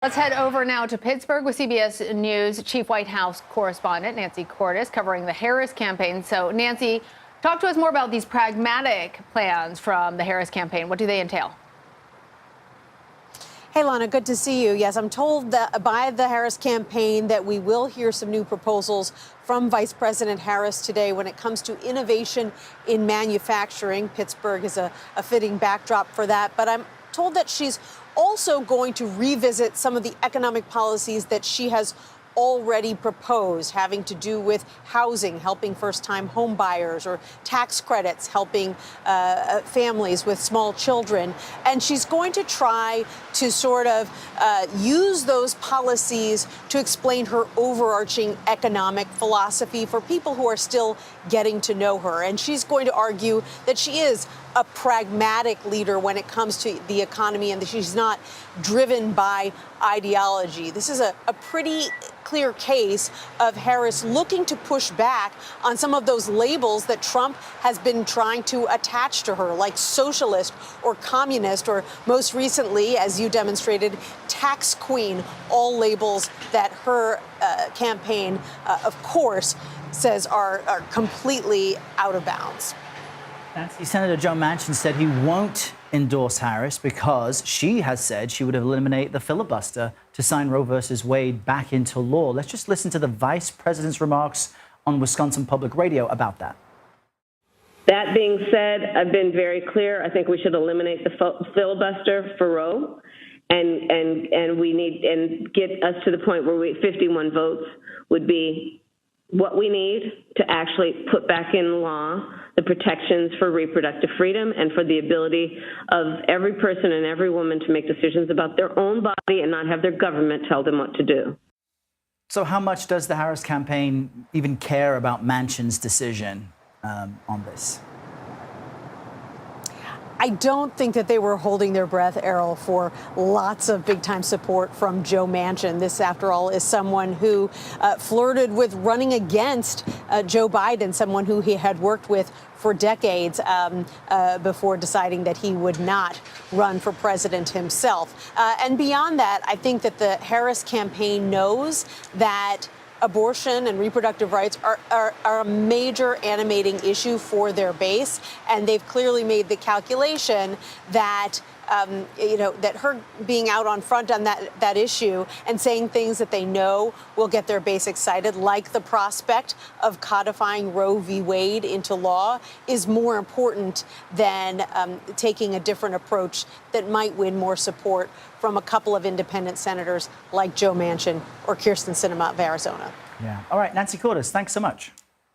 Let's head over now to Pittsburgh with CBS News Chief White House correspondent Nancy Cordes covering the Harris campaign. So, Nancy, talk to us more about these pragmatic plans from the Harris campaign. What do they entail? Hey, Lana, good to see you. Yes, I'm told that by the Harris campaign that we will hear some new proposals from Vice President Harris today when it comes to innovation in manufacturing. Pittsburgh is a fitting backdrop for that. But I'm told that she's also going to revisit some of the economic policies that she has already proposed, having to do with housing, helping first-time home buyers, or tax credits, helping families with small children. And she's going to try to sort of use those policies to explain her overarching economic philosophy for people who are still getting to know her. And she's going to argue that she is a pragmatic leader when it comes to the economy and that she's not driven by ideology. This is a pretty clear case of Harris looking to push back on some of those labels that Trump has been trying to attach to her, like socialist or communist, or most recently, as you demonstrated, tax queen, all labels that her campaign, of course, says are completely out of bounds. Nancy, Senator Joe Manchin said he won't endorse Harris because she has said she would eliminate the filibuster to sign Roe versus Wade back into law. Let's just listen to the vice president's remarks on Wisconsin Public Radio about that. That being said, I've been very clear. I think we should eliminate the filibuster for Roe, and we need and get us to the point where 51 votes would be what we need to actually put back in law the protections for reproductive freedom and for the ability of every person and every woman to make decisions about their own body and not have their government tell them what to do. So how much does the Harris campaign even care about Manchin's decision on this? I don't think that they were holding their breath, Errol, for lots of big-time support from Joe Manchin. This, after all, is someone who flirted with running against Joe Biden, someone who he had worked with for decades before deciding that he would not run for president himself. And beyond that, I think that the Harris campaign knows that abortion and reproductive rights are a major animating issue for their base, and they've clearly made the calculation that that her being out on front on that issue and saying things that they know will get their base excited, like the prospect of codifying Roe v. Wade into law, is more important than taking a different approach that might win more support from a couple of independent senators like Joe Manchin or Kyrsten Sinema of Arizona. Yeah. All right, Nancy Cordes, thanks so much.